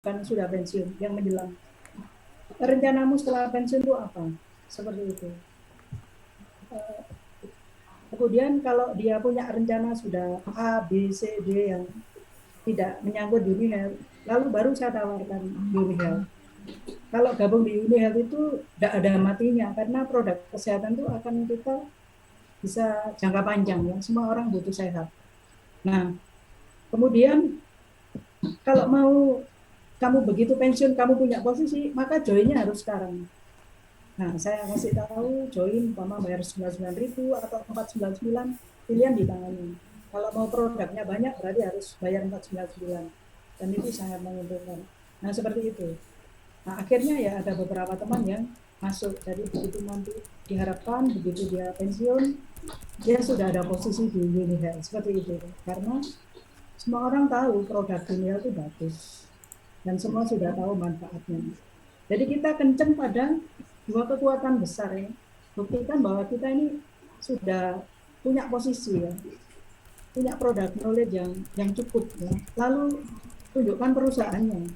bukan sudah pensiun, yang menjelang. Rencanamu setelah pensiun itu apa? Seperti itu. Kemudian kalau dia punya rencana sudah A, B, C, D yang tidak menyangkut Uni Health, lalu baru saya tawarkan Uni Health. Kalau gabung di Uni Health itu tidak ada matinya, karena produk kesehatan itu akan kita bisa jangka panjang ya. Semua orang butuh sehat. Nah, kemudian kalau mau kamu begitu pensiun, kamu punya posisi, maka joinnya harus sekarang. Nah, saya kasih tahu join umpama bayar 99.000 atau 499, pilihan di tangannya. Kalau mau produknya banyak berarti harus bayar 499. Dan itu sangat menguntungkan. Nah, seperti itu. Nah, akhirnya ya ada beberapa teman yang masuk. Jadi begitu nanti diharapkan begitu dia pensiun, dia sudah ada posisi di Unihel seperti itu. Karena semua orang tahu produk Unihel itu bagus dan semua sudah tahu manfaatnya. Jadi kita kenceng pada dua kekuatan besar ya. Buktikan bahwa kita ini sudah punya posisi ya, punya produk knowledge yang cukup ya. Lalu tunjukkan perusahaannya,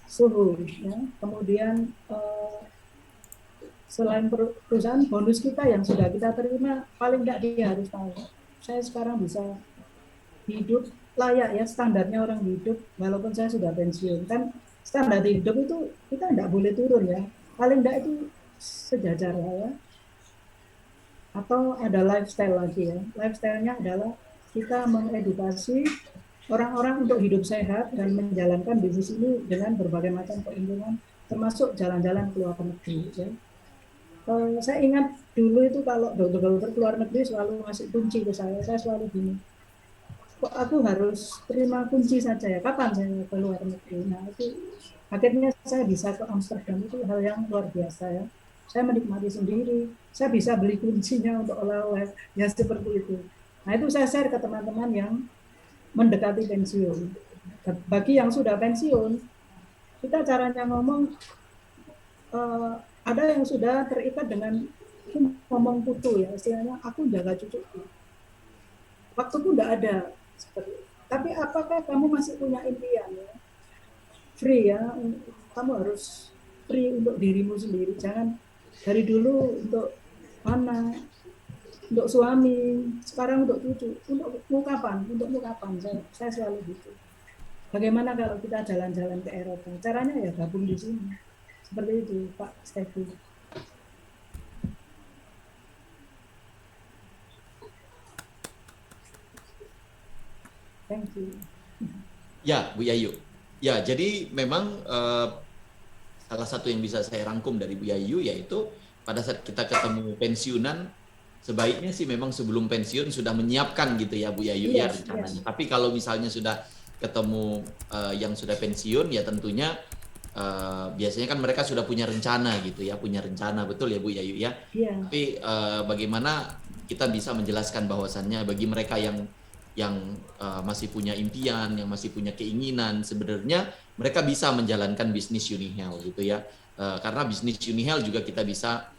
suhu ya. Kemudian selain perusahaan, bonus kita yang sudah kita terima paling tidak dia harus tahu. Saya sekarang bisa hidup layak ya, standarnya orang hidup walaupun saya sudah pensiun. Kan standar hidup itu kita tidak boleh turun ya, paling tidak itu sejajar ya. Atau ada lifestyle lagi ya, lifestyle-nya adalah kita mengedukasi orang-orang untuk hidup sehat dan menjalankan bisnis ini dengan berbagai macam keuntungan, termasuk jalan-jalan ke luar negeri ya. Saya ingat dulu itu kalau dokter-dokter keluar negeri selalu ngasih kunci ke saya selalu gini, kok aku harus terima kunci saja ya, kapan saya ke luar negeri. Nah itu akhirnya saya bisa ke Amsterdam, itu hal yang luar biasa ya. Saya menikmati sendiri, saya bisa beli kuncinya untuk oleh-oleh ya, seperti itu. Nah itu saya share ke teman-teman yang mendekati pensiun. Bagi yang sudah pensiun, kita caranya ngomong, ada yang sudah terikat dengan ngomong putu ya, istilahnya aku jaga cucuku, waktuku tidak ada seperti itu. Tapi apakah kamu masih punya impian ya? Free ya, kamu harus free untuk dirimu sendiri. Jangan dari dulu untuk anak, untuk suami, sekarang untuk cucu, untuk kapan? Untuk kapan? Saya selalu gitu. Bagaimana kalau kita jalan-jalan ke Eropa? Caranya ya gabung di sini. Seperti itu, Pak Stevi. Thank you. Ya, Bu Yayu. Ya, jadi memang salah satu yang bisa saya rangkum dari Bu Yayu yaitu pada saat kita ketemu pensiunan, sebaiknya sih memang sebelum pensiun sudah menyiapkan gitu ya Bu Yayu ya Yes, yes. rencananya. Tapi kalau misalnya sudah ketemu yang sudah pensiun ya tentunya biasanya kan mereka sudah punya rencana gitu ya, punya rencana betul ya Bu Yayu ya. Iya. Tapi bagaimana kita bisa menjelaskan bahwasannya bagi mereka yang masih punya impian, yang masih punya keinginan, sebenarnya mereka bisa menjalankan bisnis Unihel gitu ya. Karena bisnis Unihel juga kita bisa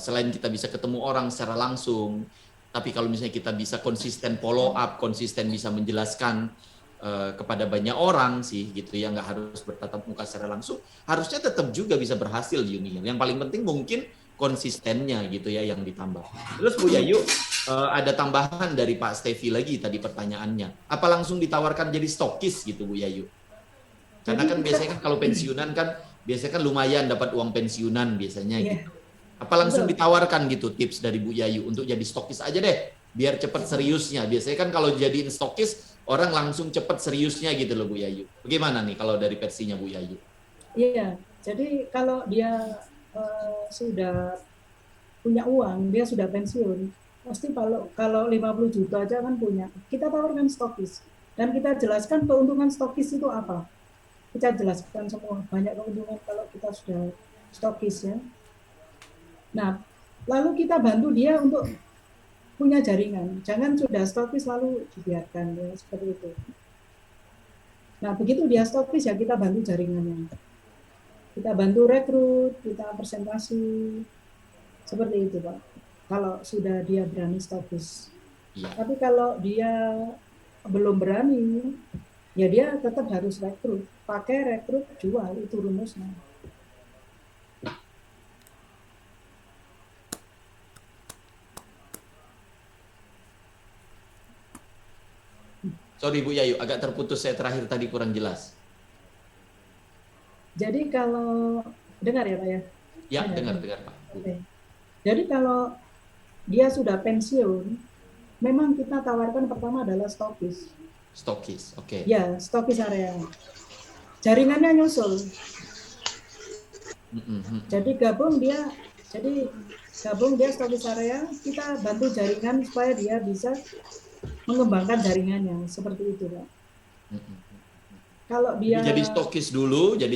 selain kita bisa ketemu orang secara langsung, tapi kalau misalnya kita bisa konsisten follow up, konsisten bisa menjelaskan kepada banyak orang sih gitu ya, nggak harus bertatap muka secara langsung, harusnya tetap juga bisa berhasil di Unihel. Yang paling penting mungkin konsistennya gitu ya yang ditambah. Terus Bu Yayu, ada tambahan dari Pak Stevi lagi tadi pertanyaannya. Apa langsung ditawarkan jadi stokis gitu Bu Yayu? Karena Jadi kan kita, biasanya kan kalau pensiunan kan biasanya kan lumayan dapat uang pensiunan biasanya ya gitu. Apa langsung betul. ditawarkan gitu tips dari Bu Yayu untuk jadi stokis aja deh biar cepat seriusnya. Biasanya kan kalau jadiin stokis orang langsung cepat seriusnya gitu loh Bu Yayu. Bagaimana nih kalau dari versinya Bu Yayu? Iya, jadi kalau dia sudah punya uang, dia sudah pensiun, pasti kalau kalau 50 juta aja kan punya. Kita tawarkan stokis dan kita jelaskan keuntungan stokis itu apa. Kita jelaskan semua banyak keuntungan kalau kita sudah stokis ya. Nah, lalu kita bantu dia untuk punya jaringan. Jangan sudah stokis lalu dibiarkan ya, seperti itu. Nah, begitu dia stokis ya kita bantu jaringannya. Kita bantu rekrut, kita presentasi, seperti itu Pak. Kalau sudah dia berani stokis. Iya. Tapi kalau dia belum berani, ya dia tetap harus rekrut, pakai rekrut jual, itu rumusnya. Sorry Bu Yayu, agak terputus, saya terakhir tadi kurang jelas. Jadi kalau dengar ya Pak ya? Ya, Dengar, dengar, dengar. dengar Pak. Oke. Jadi kalau dia sudah pensiun, memang kita tawarkan pertama adalah stokis. Stokis, oke. Ya, stokis area. Jaringannya nyusul. Jadi gabung dia stokis area, kita bantu jaringan supaya dia bisa mengembangkan jaringannya seperti itu, Pak. Kalau Jadi dia jadi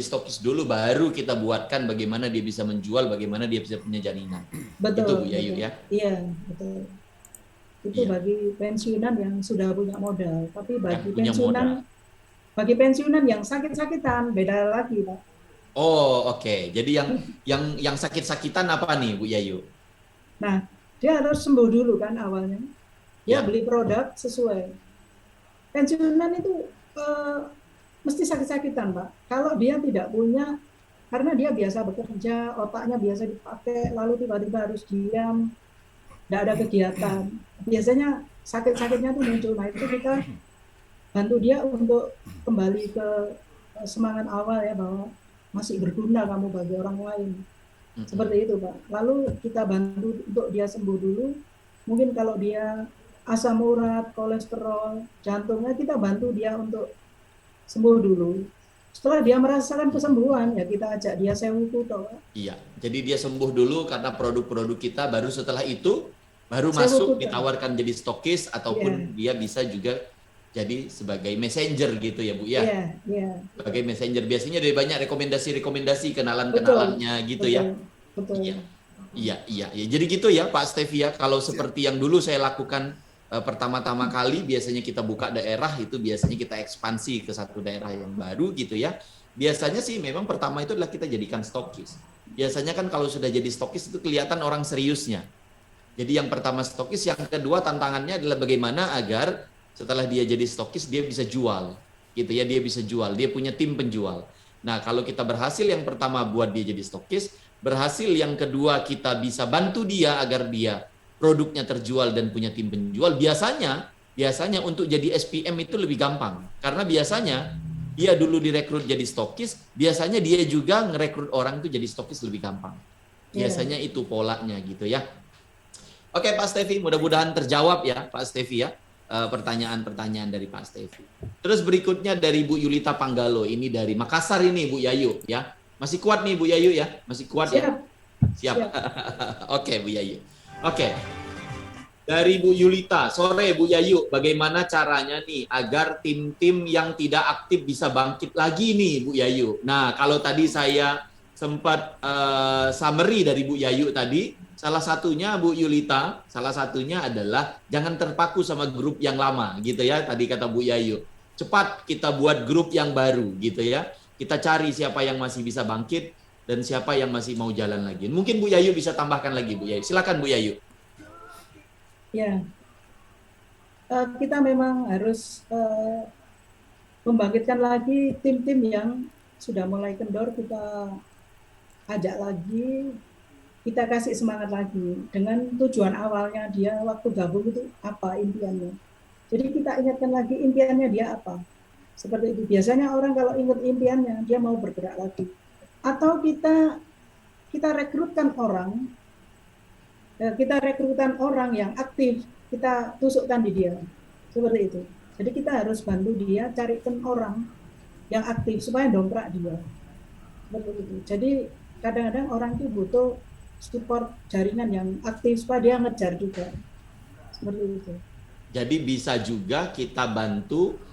stokis dulu, baru kita buatkan bagaimana dia bisa menjual, bagaimana dia bisa punya jaringan. Itu Bu betul, Yayu betul. ya. Iya, betul. Itu Iya. bagi pensiunan yang sudah punya modal. Tapi Yang punya modal. bagi pensiunan yang sakit-sakitan beda lagi, Pak. Oh, oke. Jadi yang sakit-sakitan apa nih Bu Yayu? Nah, dia harus sembuh dulu kan awalnya. Dia Ya. beli produk sesuai. Pensiunan itu eh, mesti sakit-sakitan, Pak. Kalau dia tidak punya, karena dia biasa bekerja, otaknya biasa dipakai, lalu tiba-tiba harus diam, tidak ada kegiatan. Biasanya sakit-sakitnya itu muncul. Nah, itu kita bantu dia untuk kembali ke semangat awal ya, bahwa masih berguna kamu bagi orang lain. Seperti itu, Pak. Lalu kita bantu untuk dia sembuh dulu. Mungkin kalau dia asam urat, kolesterol, jantungnya, kita bantu dia untuk sembuh dulu. Setelah dia merasakan kesembuhan, ya kita ajak dia sewu kuto. Iya. Jadi dia sembuh dulu karena produk-produk kita, baru setelah itu baru Sewu masuk kuto. ditawarkan jadi stokis, Iya, ataupun dia bisa juga jadi sebagai messenger gitu ya Bu ya. iya, iya. Sebagai messenger biasanya dari banyak rekomendasi-rekomendasi, Betul, kenalan-kenalannya gitu ya. betul, betul. Iya. Iya, iya, iya. Jadi gitu ya Pak Stevia, kalau seperti yang dulu saya lakukan pertama-tama kali, biasanya kita buka daerah, itu biasanya kita ekspansi ke satu daerah yang baru gitu ya. Biasanya sih memang pertama itu adalah kita jadikan stokis. Biasanya kan kalau sudah jadi stokis itu kelihatan orang seriusnya. Jadi yang pertama stokis, yang kedua tantangannya adalah bagaimana agar setelah dia jadi stokis dia bisa jual. Gitu ya, dia bisa jual, dia punya tim penjual. Nah, kalau kita berhasil yang pertama buat dia jadi stokis, berhasil yang kedua kita bisa bantu dia agar dia produknya terjual dan punya tim penjual, biasanya untuk jadi SPM itu lebih gampang. Karena biasanya dia dulu direkrut jadi stokis, biasanya dia juga ngerekrut orang itu jadi stokis lebih gampang. Iya, Biasanya itu polanya gitu ya. Oke Pak Stevi, mudah-mudahan terjawab ya Pak Stevi ya, pertanyaan-pertanyaan dari Pak Stevi. Terus berikutnya dari Bu Yulita Panggalo, ini dari Makassar ini Bu Yayu ya. Masih kuat nih Bu Yayu ya? Masih kuat ya? siap, Siap. siap. Oke Bu Yayu. Oke. Dari Bu Yulita, sore Bu Yayu, bagaimana caranya nih agar tim-tim yang tidak aktif bisa bangkit lagi nih Bu Yayu? Nah, kalau tadi saya sempat summary dari Bu Yayu tadi, salah satunya Bu Yulita, salah satunya adalah jangan terpaku sama grup yang lama gitu ya, tadi kata Bu Yayu. Cepat kita buat grup yang baru gitu ya. Kita cari siapa yang masih bisa bangkit dan siapa yang masih mau jalan lagi. Mungkin Bu Yayu bisa tambahkan lagi Bu Yayu. Silakan Bu Yayu. Ya, kita memang harus membangkitkan lagi tim-tim yang sudah mulai kendor, kita ajak lagi, kita kasih semangat lagi dengan tujuan awalnya dia waktu gabung itu apa impiannya. Jadi kita ingatkan lagi impiannya dia apa. Seperti itu. Biasanya orang kalau ingat impiannya, dia mau bergerak lagi. Atau kita rekrutkan orang, yang aktif, kita tusukkan di dia. Seperti itu. Jadi kita harus bantu dia carikan orang yang aktif supaya dongkrak dia. Seperti itu. Jadi kadang-kadang orang itu butuh support jaringan yang aktif supaya dia ngejar juga. Seperti itu. Jadi bisa juga kita bantu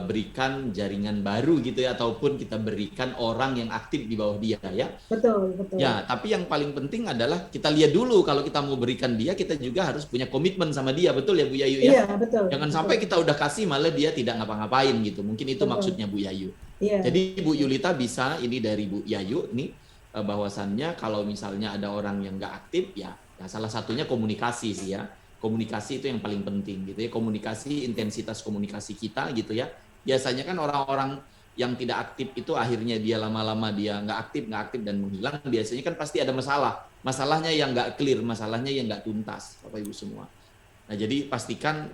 berikan jaringan baru gitu ya, ataupun kita berikan orang yang aktif di bawah dia ya. Betul, betul. Ya, tapi yang paling penting adalah kita lihat dulu kalau kita mau berikan dia, kita juga harus punya komitmen sama dia, betul ya Bu Yayu ya? Iya, betul. Jangan betul. sampai kita udah kasih malah dia tidak ngapa-ngapain gitu. Mungkin itu Betul. maksudnya Bu Yayu. Iya. Jadi Bu Yulita bisa ini dari Bu Yayu nih, bahwasannya kalau misalnya ada orang yang nggak aktif ya salah satunya komunikasi sih ya. Komunikasi itu yang paling penting gitu ya. Komunikasi, intensitas komunikasi kita gitu ya. biasanya kan orang-orang yang tidak aktif itu akhirnya dia lama-lama dia nggak aktif dan menghilang. Biasanya kan pasti ada masalahnya yang nggak clear, masalahnya yang nggak tuntas, Bapak Ibu semua. Nah, jadi pastikan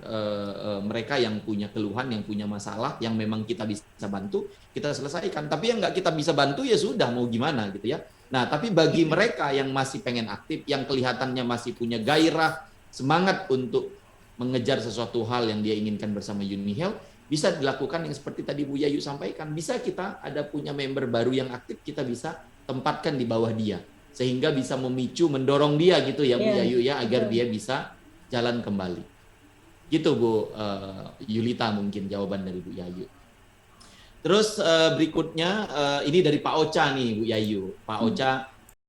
mereka yang punya keluhan, yang punya masalah, yang memang kita bisa bantu, kita selesaikan. Tapi yang nggak kita bisa bantu ya sudah, mau gimana gitu ya. Nah, tapi bagi mereka yang masih pengen aktif, yang kelihatannya masih punya gairah, semangat untuk mengejar sesuatu hal yang dia inginkan bersama UniHealth, bisa dilakukan yang seperti tadi Bu Yayu sampaikan. Bisa kita ada punya member baru yang aktif, kita bisa tempatkan di bawah dia. Sehingga bisa memicu, mendorong dia gitu ya Bu Yayu ya, agar dia bisa jalan kembali. Gitu Bu Yulita mungkin jawaban dari Bu Yayu. Terus berikutnya ini dari Pak Ocha nih Bu Yayu. Pak Ocha